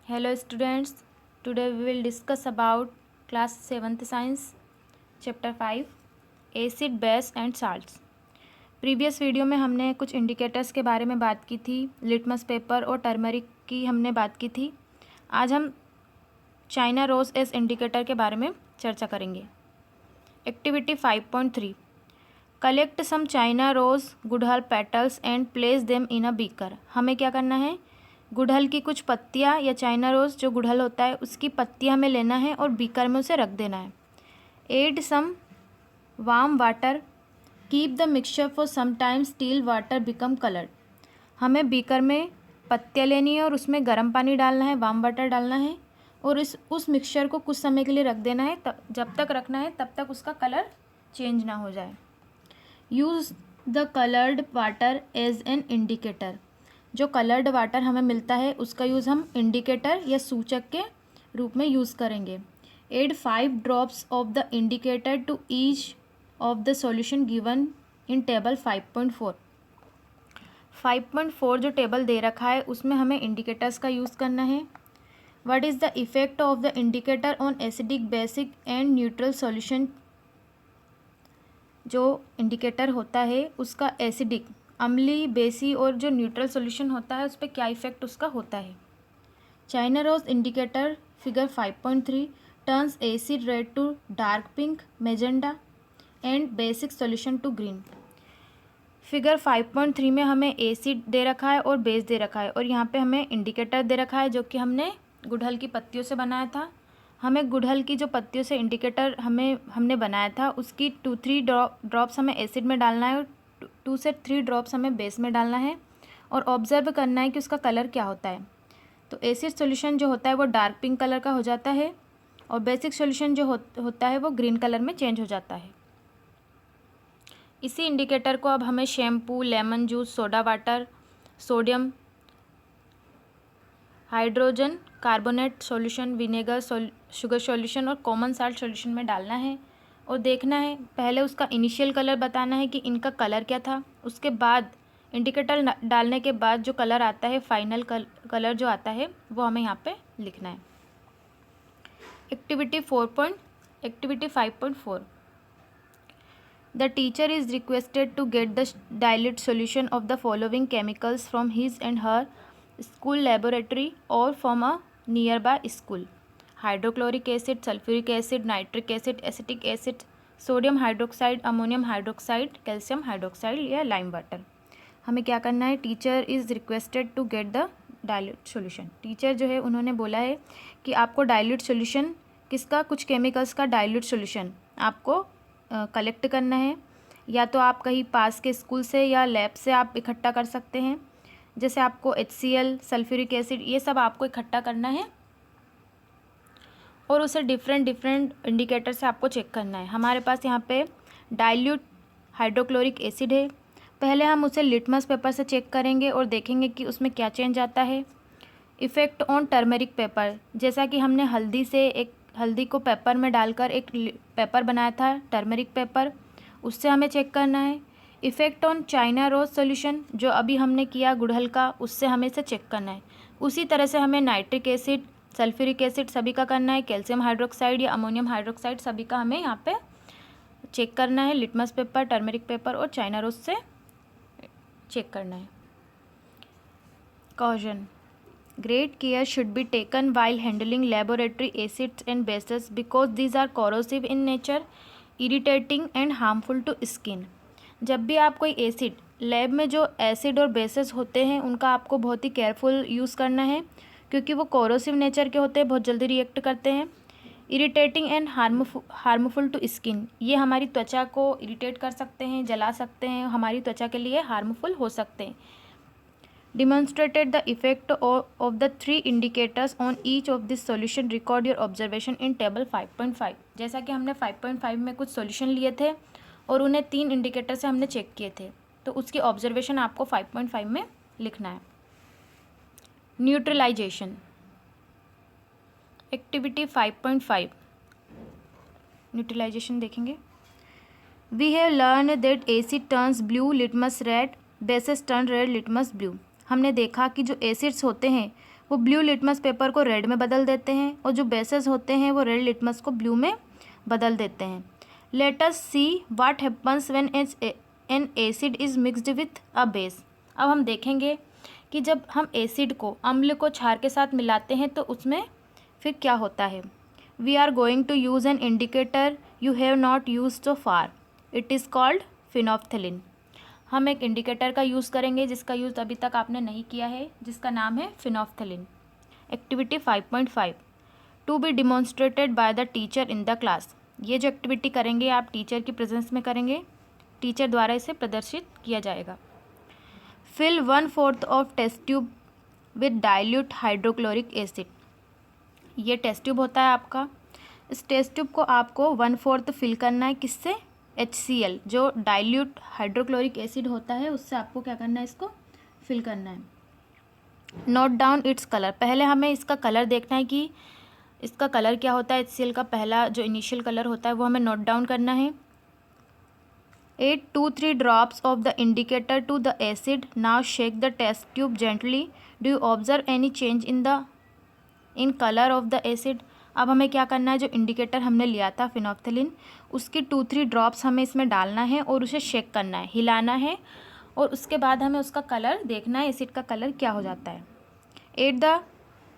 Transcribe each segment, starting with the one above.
Hello students, today we will discuss about class 7th science chapter 5 acid base and salts। Previous video में हमने कुछ indicators के बारे में बात की थी, लिटमस पेपर और टर्मरिक की हमने बात की थी। आज हम चाइना रोज एस इंडिकेटर के बारे में चर्चा करेंगे। Activity 5.3 collect some China rose गुड़हल petals and place them in a beaker. हमें क्या करना है, गुड़हल की कुछ पत्तियाँ या चाइना रोज़ जो गुड़हल होता है उसकी पत्तियाँ हमें लेना है और बीकर में उसे रख देना है। Add some warm water, keep the mixture for some time still water become coloured. हमें बीकर में पत्तियाँ लेनी है और उसमें गर्म पानी डालना है, वार्म वाटर डालना है और उस मिक्सचर को कुछ समय के लिए रख देना है। जब तक रखना है तब तक उसका कलर चेंज ना हो जाए। Use the coloured water as an indicator. जो कलर्ड वाटर हमें मिलता है उसका यूज़ हम इंडिकेटर या सूचक के रूप में यूज़ करेंगे। Add 5 drops of the indicator to each of the solution given in table 5.4। 5.4 जो टेबल दे रखा है उसमें हमें इंडिकेटर्स का यूज़ करना है। What is the effect of the indicator on acidic, basic and neutral solution. जो इंडिकेटर होता है उसका एसिडिक, अम्ली, बेसी और जो न्यूट्रल सॉल्यूशन होता है उस पर क्या इफेक्ट उसका होता है। China rose indicator figure 5.3 turns acid red to dark pink, magenta and basic solution to green. Figure 5.3 में हमें एसिड दे रखा है और बेस दे रखा है और यहाँ पे हमें इंडिकेटर दे रखा है जो कि हमने गुड़हल की पत्तियों से बनाया था। हमें गुड़हल की जो पत्तियों से इंडिकेटर हमने बनाया था उसकी 2-3 ड्रॉप्स हमें एसिड में डालना है और 2 से 3 ड्रॉप्स हमें बेस में डालना है और ऑब्जर्व करना है कि उसका कलर क्या होता है। तो एसिड सॉल्यूशन जो होता है वो डार्क पिंक कलर का हो जाता है और बेसिक सॉल्यूशन जो होता है वो ग्रीन कलर में चेंज हो जाता है। इसी इंडिकेटर को अब हमें shampoo, lemon juice, soda water, sodium hydrogen carbonate solution, vinegar sugar solution और कॉमन साल्ट सॉल्यूशन में डालना है और देखना है, पहले उसका इनिशियल कलर बताना है कि इनका कलर क्या था। उसके बाद इंडिकेटर डालने के बाद जो कलर आता है, फाइनल कलर जो आता है वो हमें यहाँ पे लिखना है। Activity 5.4 the teacher is requested to get the dilute solution of the following chemicals from his and her school laboratory और from a nearby school. Hydrochloric acid, sulphuric acid, nitric acid, acetic acid, sodium hydroxide, ammonium hydroxide, calcium hydroxide या lime water. हमें क्या करना है, teacher is requested to get the dilute solution. Teacher जो है उन्होंने बोला है कि आपको डाइल्यूट सॉल्यूशन किसका, कुछ केमिकल्स का डाइल्यूट सॉल्यूशन आपको कलेक्ट करना है। या तो आप कहीं पास के स्कूल से या लैब से आप इकट्ठा कर सकते हैं। जैसे आपको HCl, सल्फ्यूरिक एसिड, ये सब आपको इकट्ठा करना है और उसे डिफरेंट इंडिकेटर से आपको चेक करना है। हमारे पास यहाँ पे डाइल्यूट हाइड्रोक्लोरिक एसिड है। पहले हम उसे लिटमस पेपर से चेक करेंगे और देखेंगे कि उसमें क्या चेंज आता है। इफ़ेक्ट ऑन टर्मरिक पेपर, जैसा कि हमने हल्दी को पेपर में डालकर एक पेपर बनाया था, टर्मरिक पेपर, उससे हमें चेक करना है। Effect on China rose solution, जो अभी हमने किया गुड़हल का, उससे हमें इसे चेक करना है। उसी तरह से हमें नाइट्रिक एसिड, सल्फ्यूरिक एसिड सभी का करना है, कैल्शियम हाइड्रोक्साइड या अमोनियम हाइड्रोक्साइड सभी का हमें यहाँ पे चेक करना है। लिटमस पेपर, टर्मरिक पेपर और चाइना रोज से चेक करना है। Caution, great care should be taken while handling laboratory acids and bases because these are corrosive in nature, irritating and harmful to skin। जब भी आप कोई एसिड, लैब में जो एसिड और बेसेस होते हैं उनका आपको बहुत ही केयरफुल यूज़ करना है क्योंकि वो कोरोसिव नेचर के होते हैं, बहुत जल्दी रिएक्ट करते हैं। Irritating and harmful to skin, ये हमारी त्वचा को इरिटेट कर सकते हैं, जला सकते हैं, हमारी त्वचा के लिए हार्मफुल हो सकते हैं। Demonstrated the effect of the 3 indicators on each of this solution. Record your observation in table 5.5। जैसा कि हमने 5.5 में कुछ सॉल्यूशन लिए थे और उन्हें 3 इंडिकेटर से हमने चेक किए थे, तो उसकी ऑब्जर्वेशन आपको 5.5 में लिखना है। न्यूट्रलाइजेशन, एक्टिविटी 5.5 न्यूट्रलाइजेशन देखेंगे। We have learn that acid turns blue, litmus red, bases turn red, litmus blue. हमने देखा कि जो एसिड्स होते हैं वो ब्लू लिटमस पेपर को रेड में बदल देते हैं, और जो बेसेस होते हैं वो रेड लिटमस को ब्लू में बदल देते हैं। Let us see what happens when an acid is mixed with a base. अब हम देखेंगे कि जब हम एसिड को, अम्ल को क्षार के साथ मिलाते हैं तो उसमें फिर क्या होता है। We are going to use an indicator you have not use so far, it is called phenolphthalein. हम एक इंडिकेटर का यूज़ करेंगे जिसका यूज़ अभी तक आपने नहीं किया है, जिसका नाम है phenolphthalein. Activity 5.5 to be demonstrated by the teacher in the class. ये जो एक्टिविटी करेंगे आप टीचर की प्रेजेंस में करेंगे, टीचर द्वारा इसे प्रदर्शित किया जाएगा। Fill 1/4 of test tube with dilute hydrochloric acid. ये टेस्ट ट्यूब होता है आपका। इस टेस्ट ट्यूब को आपको 1/4 फिल करना है, किससे? HCl, जो डाइल्यूट हाइड्रोक्लोरिक एसिड होता है, उससे आपको क्या करना है, इसको फिल करना है। Note down its colour. पहले हमें इसका कलर देखना है कि इसका कलर क्या होता है। HCl का पहला जो इनिशियल कलर होता है वो हमें नोट डाउन करना है। 8 to 3 drops of the indicator to the acid. Now shake the test tube gently. Do you observe any change in color of the acid? अब हमें क्या करना है, जो इंडिकेटर हमने लिया था फिनोप्थेलिन, उसकी 2-3 ड्रॉप्स हमें इसमें डालना है और उसे शेक करना है, हिलाना है, और उसके बाद हमें उसका कलर देखना है, एसिड का कलर क्या हो जाता है।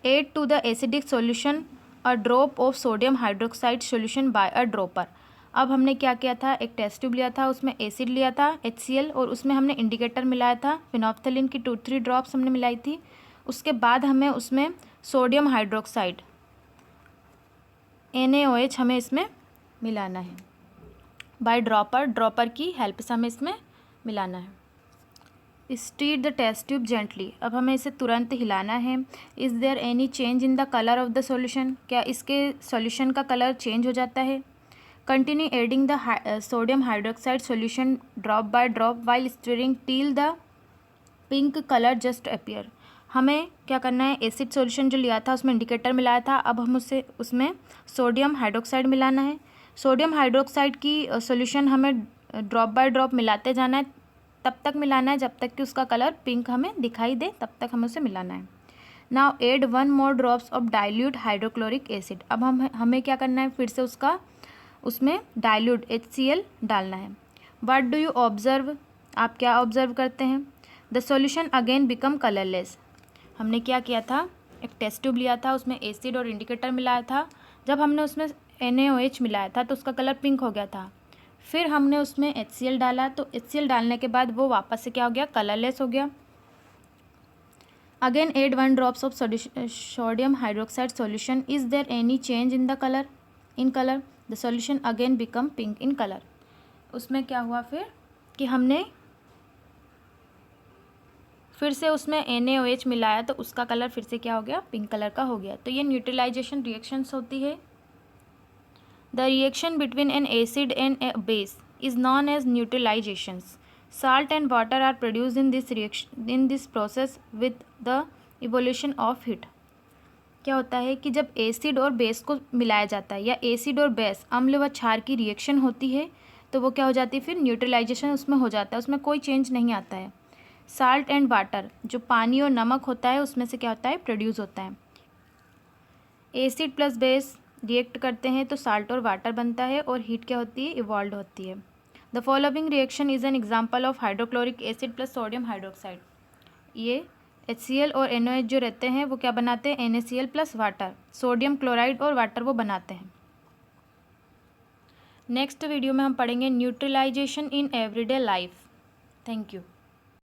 Add to the acidic solution a drop of sodium hydroxide solution by a dropper. अब हमने क्या किया था, एक टेस्ट ट्यूब लिया था, उसमें एसिड लिया था HCl, और उसमें हमने इंडिकेटर मिलाया था, फिनोप्थेलिन की 2-3 ड्रॉप्स हमने मिलाई थी। उसके बाद हमें उसमें सोडियम हाइड्रोक्साइड NaOH हमें इसमें मिलाना है बाय ड्रॉपर की हेल्प से हमें इसमें मिलाना है। Stir the test tube gently. अब हमें इसे तुरंत हिलाना है। Is there any change in the colour of the solution. क्या इसके सॉल्यूशन का कलर चेंज हो जाता है। Continue adding the sodium hydroxide solution drop by drop while stirring till the pink colour just appear. हमें क्या करना है, एसिड सॉल्यूशन जो लिया था उसमें इंडिकेटर मिलाया था, अब हम उसमें सोडियम हाइड्रोक्साइड मिलाना है। सोडियम हाइड्रोक्साइड की सॉल्यूशन हमें ड्रॉप बाय ड्रॉप मिलाते जाना है, तब तक मिलाना है जब तक कि उसका कलर पिंक हमें दिखाई दे, तब तक हमें उसे मिलाना है। Now add 1 more drops of dilute hydrochloric acid. अब हमें क्या करना है, फिर से उसमें डाइल्यूट HCl डालना है। What do you observe. आप क्या ऑब्जर्व करते हैं। The solution again become colourless. हमने क्या किया था, एक टेस्ट ट्यूब लिया था, उसमें एसिड और इंडिकेटर मिलाया था। जब हमने उसमें NaOH मिलाया था तो उसका कलर पिंक हो गया था। फिर हमने उसमें HCl डाला, तो HCl डालने के बाद वो वापस से क्या हो गया, कलरलेस हो गया। Again add 1 drops of sodium hydroxide solution. Is there any change in the colour. The solution again become pink in colour. उसमें क्या हुआ फिर कि हमने फिर से उसमें NaOH मिलाया तो उसका कलर फिर से क्या हो गया, पिंक कलर का हो गया। तो ये न्यूट्रलाइजेशन रिएक्शंस होती है। The reaction between an acid and a base is known as neutralisations. Salt and water are produce in this process with the evolution of heat. क्या होता है कि जब एसिड और बेस को मिलाया जाता है, या एसिड और बेस अम्ल व क्षार की रिएक्शन होती है, तो वो क्या हो जाती है, फिर न्यूट्रलाइजेशन उसमें हो जाता है, उसमें कोई चेंज नहीं आता है। साल्ट एंड वाटर, जो पानी और नमक होता है, उसमें से क्या होता है, प्रोड्यूस होता है। एसिड प्लस बेस रिएक्ट करते हैं तो साल्ट और वाटर बनता है, और हीट क्या होती है, इवॉल्व होती है। The following reaction is an example of hydrochloric acid plus sodium hydroxide. ये HCl और NaOH जो रहते हैं वो क्या बनाते हैं, NaCl plus water, sodium chloride और वाटर वो बनाते हैं। नेक्स्ट वीडियो में हम पढ़ेंगे neutralisation in everyday life. Thank you.